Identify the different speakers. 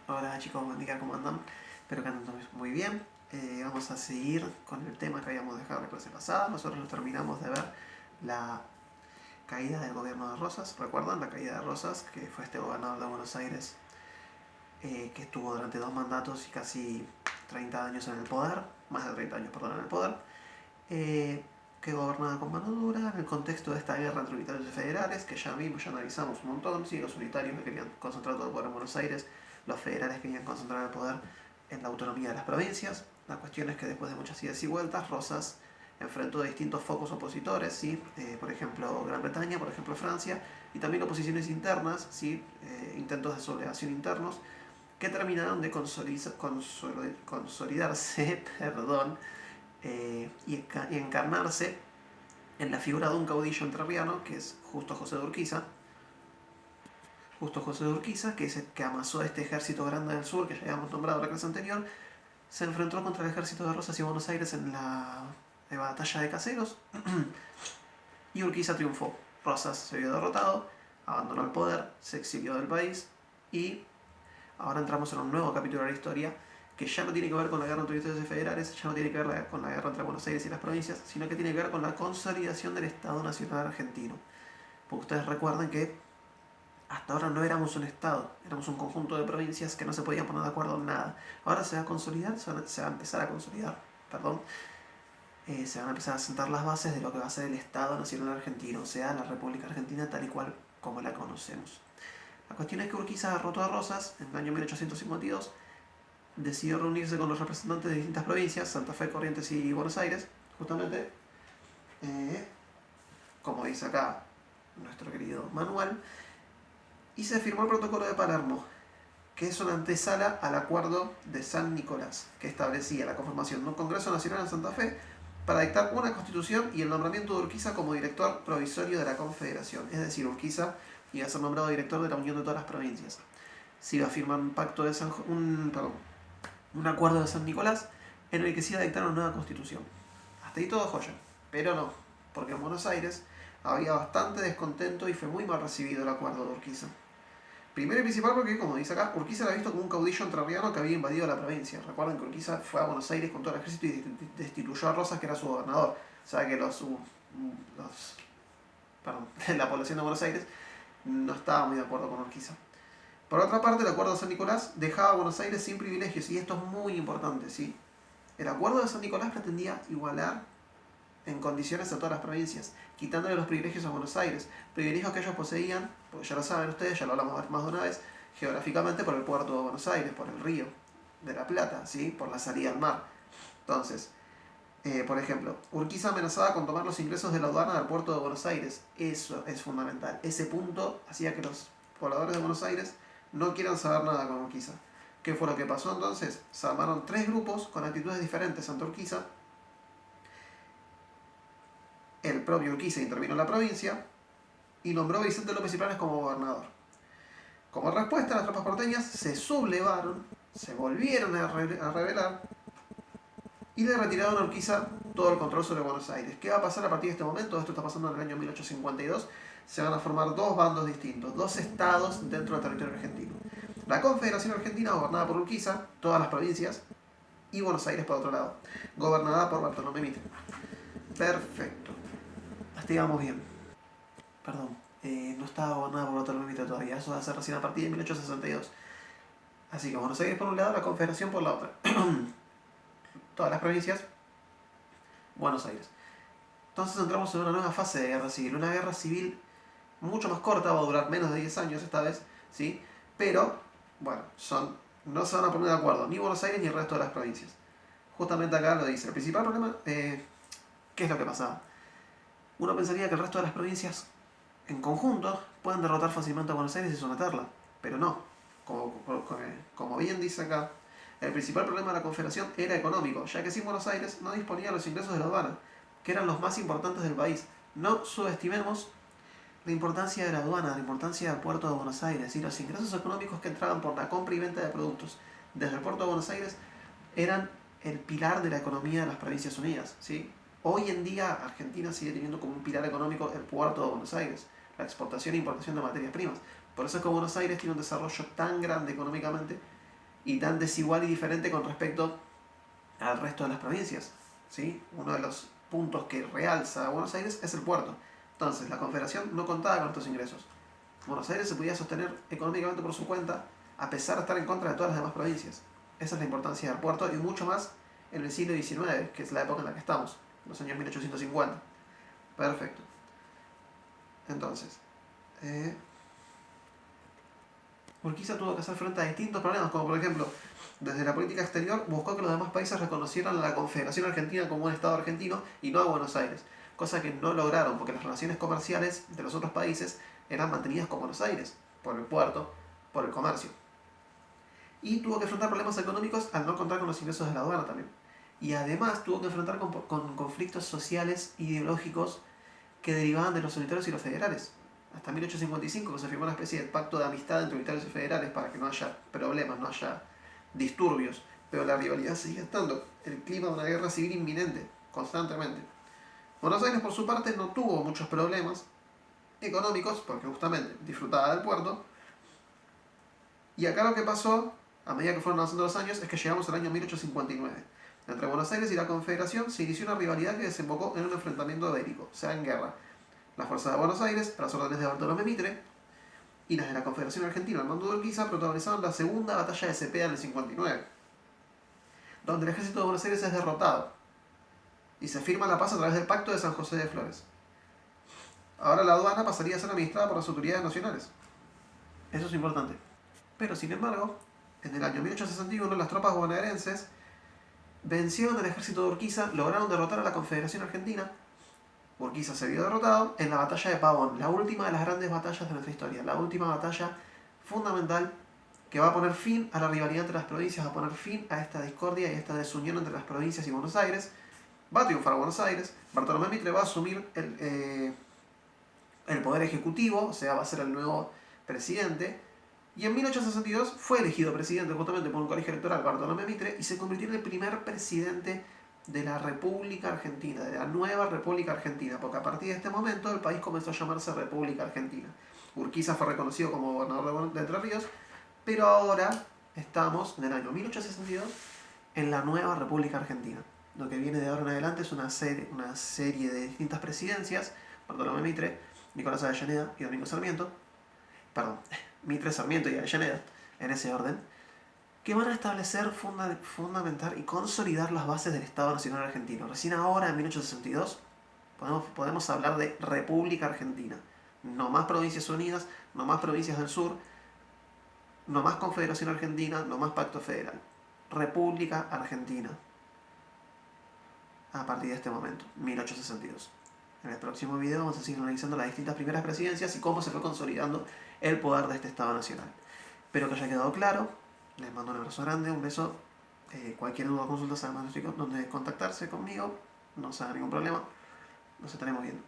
Speaker 1: Hola chicos, buen día, ¿cómo andan? Espero que anden todos muy bien. Vamos a seguir con el tema que habíamos dejado la clase pasada. Nosotros lo terminamos de ver la caída del gobierno de Rosas. ¿Recuerdan la caída de Rosas? Que fue este gobernador de Buenos Aires que estuvo durante 2 mandatos y casi 30 años en el poder, más de 30 años, perdón, en el poder. Que gobernaba con mano dura en el contexto de esta guerra entre unitarios y federales, que ya vimos, ya analizamos un montón. Sí, los unitarios querían concentrar todo el poder en Buenos Aires, los federales querían concentrar el poder en la autonomía de las provincias. La cuestión es que después de muchas idas y vueltas, Rosas enfrentó distintos focos opositores, ¿sí? Por ejemplo Gran Bretaña, por ejemplo Francia, y también oposiciones internas, ¿sí? Intentos de sublevación internos, que terminaron de consolidarse perdón, y encarnarse en la figura de un caudillo entrerriano, que es Justo José de Urquiza. Justo José de Urquiza, que es el que amasó este ejército grande del sur, que ya habíamos nombrado en la clase anterior, se enfrentó contra el ejército de Rosas y Buenos Aires en la batalla de Caseros, y Urquiza triunfó. Rosas se vio derrotado, abandonó el poder, se exilió del país, y ahora entramos en un nuevo capítulo de la historia, que ya no tiene que ver con la guerra entre unitarios y federales, ya no tiene que ver con la guerra entre Buenos Aires y las provincias, sino que tiene que ver con la consolidación del Estado Nacional Argentino. Porque ustedes recuerdan que hasta ahora no éramos un Estado, éramos un conjunto de provincias que no se podían poner de acuerdo en nada. Ahora se va a consolidar, se va a empezar a consolidar, se van a empezar a sentar las bases de lo que va a ser el Estado Nacional Argentino, o sea, la República Argentina tal y cual como la conocemos. La cuestión es que Urquiza derrotó a Rosas en el año 1852, decidió reunirse con los representantes de distintas provincias, Santa Fe, Corrientes y Buenos Aires, justamente, como dice acá nuestro querido manual, y se firmó el Protocolo de Palermo, que es una antesala al Acuerdo de San Nicolás, que establecía la conformación de un Congreso Nacional en Santa Fe para dictar una constitución y el nombramiento de Urquiza como director provisorio de la Confederación. Es decir, Urquiza iba a ser nombrado director de la Unión de todas las provincias. Se iba a firmar un pacto de un acuerdo de San Nicolás en el que se iba a dictar una nueva constitución. Hasta ahí todo joya, pero no, porque en Buenos Aires había bastante descontento y fue muy mal recibido el acuerdo de Urquiza. Primero y principal porque, como dice acá, Urquiza era visto como un caudillo entrerriano que había invadido la provincia. Recuerden que Urquiza fue a Buenos Aires con todo el ejército y destituyó a Rosas, que era su gobernador. O sea que la población de Buenos Aires no estaba muy de acuerdo con Urquiza. Por otra parte, el acuerdo de San Nicolás dejaba a Buenos Aires sin privilegios, y esto es muy importante, ¿sí? El acuerdo de San Nicolás pretendía igualar en condiciones a todas las provincias, quitándole los privilegios a Buenos Aires, privilegios que ellos poseían, porque ya lo saben ustedes, ya lo hablamos más de una vez, geográficamente por el puerto de Buenos Aires, por el río de la Plata, ¿sí? Por la salida al mar. Entonces, por ejemplo, Urquiza amenazaba con tomar los ingresos de la aduana del puerto de Buenos Aires. Eso es fundamental. Ese punto hacía que los pobladores de Buenos Aires no quieran saber nada con Urquiza. ¿Qué fue lo que pasó entonces? Se armaron 3 grupos con actitudes diferentes ante Urquiza. El propio Urquiza intervino en la provincia y nombró a Vicente López y Planes como gobernador. Como respuesta, las tropas porteñas se sublevaron, se volvieron a rebelar y le retiraron a Urquiza todo el control sobre Buenos Aires. ¿Qué va a pasar a partir de este momento? Esto está pasando en el año 1852. Se van a formar 2 bandos distintos, 2 estados dentro del territorio argentino. La Confederación Argentina, gobernada por Urquiza, todas las provincias, y Buenos Aires por otro lado, gobernada por Bartolomé Mitre. Perfecto. Hasta ahí vamos bien. Perdón, no estaba gobernada por Bartolomé Mitre todavía, eso va a ser recién a partir de 1862. Así que Buenos Aires por un lado, la Confederación por la otra. Todas las provincias, Buenos Aires. Entonces entramos en una nueva fase de guerra civil, una guerra civil mucho más corta, va a durar menos de 10 años esta vez, ¿sí? Pero, bueno, no se van a poner de acuerdo ni Buenos Aires ni el resto de las provincias. Justamente acá lo dice. El principal problema, ¿qué es lo que pasaba? Uno pensaría que el resto de las provincias en conjunto pueden derrotar fácilmente a Buenos Aires y someterla, pero no. Como bien dice acá, el principal problema de la Confederación era económico, ya que sin Buenos Aires no disponía de los ingresos de la aduana, que eran los más importantes del país. No subestimemos la importancia de la aduana, la importancia del puerto de Buenos Aires y los ingresos económicos que entraban por la compra y venta de productos desde el puerto de Buenos Aires eran el pilar de la economía de las Provincias Unidas, ¿sí? Hoy en día Argentina sigue teniendo como un pilar económico el puerto de Buenos Aires, la exportación e importación de materias primas, Por eso es que Buenos Aires tiene un desarrollo tan grande económicamente y tan desigual y diferente con respecto al resto de las provincias. ¿Sí? Uno de los puntos que realza a Buenos Aires es el puerto. Entonces, la Confederación no contaba con estos ingresos. Buenos Aires se podía sostener económicamente por su cuenta, a pesar de estar en contra de todas las demás provincias. Esa es la importancia del puerto y mucho más en el siglo XIX, que es la época en la que estamos, los años 1850. Perfecto. Entonces, Urquiza tuvo que hacer frente a distintos problemas, como por ejemplo, desde la política exterior buscó que los demás países reconocieran a la Confederación Argentina como un Estado argentino y no a Buenos Aires, cosa que no lograron porque las relaciones comerciales de los otros países eran mantenidas con Buenos Aires, por el puerto, por el comercio. Y tuvo que enfrentar problemas económicos al no contar con los ingresos de la aduana también. Y además tuvo que enfrentar con conflictos sociales e ideológicos que derivaban de los unitarios y los federales. Hasta 1855 que se firmó una especie de pacto de amistad entre unitarios y federales para que no haya problemas, no haya disturbios. Pero la rivalidad seguía estando, el clima de una guerra civil inminente, constantemente. Buenos Aires por su parte no tuvo muchos problemas económicos porque justamente disfrutaba del puerto. Y acá lo que pasó, a medida que fueron avanzando los años, es que llegamos al año 1859. Entre Buenos Aires y la Confederación se inició una rivalidad que desembocó en un enfrentamiento bélico, o sea, en guerra. Las fuerzas de Buenos Aires, a las órdenes de Bartolomé Mitre, y las de la Confederación Argentina al mando de Urquiza protagonizaron la segunda batalla de Cepeda en el 59, donde el ejército de Buenos Aires es derrotado y se firma la paz a través del Pacto de San José de Flores. Ahora la aduana pasaría a ser administrada por las autoridades nacionales. Eso es importante. Pero sin embargo, en el año 1861 las tropas bonaerenses vencieron al ejército de Urquiza, lograron derrotar a la Confederación Argentina. Urquiza se vio derrotado en la batalla de Pavón, la última de las grandes batallas de nuestra historia, la última batalla fundamental que va a poner fin a la rivalidad entre las provincias, va a poner fin a esta discordia y a esta desunión entre las provincias y Buenos Aires. Va a triunfar Buenos Aires, Bartolomé Mitre va a asumir el poder ejecutivo, o sea, va a ser el nuevo presidente. Y en 1862 fue elegido presidente justamente por un colegio electoral, Bartolomé Mitre, y se convirtió en el primer presidente de la República Argentina, de la nueva República Argentina, porque a partir de este momento el país comenzó a llamarse República Argentina. Urquiza fue reconocido como gobernador de Entre Ríos, pero ahora estamos en el año 1862 en la nueva República Argentina. Lo que viene de ahora en adelante es una serie de distintas presidencias, Bartolomé Mitre, Nicolás Avellaneda y Domingo Sarmiento, perdón, Mitre, Sarmiento y Avellaneda, en ese orden, que van a establecer, fundamentar y consolidar las bases del Estado Nacional Argentino. Recién ahora, en 1862, podemos hablar de República Argentina. No más provincias unidas, no más provincias del sur, no más Confederación Argentina, no más Pacto Federal. República Argentina. A partir de este momento, 1862. En el próximo video vamos a seguir analizando las distintas primeras presidencias y cómo se fue consolidando el poder de este Estado Nacional. Espero que haya quedado claro. Les mando un abrazo grande, un beso. Cualquier duda o consulta saben dónde contactarse conmigo. No se haga ningún problema. Nos estaremos viendo.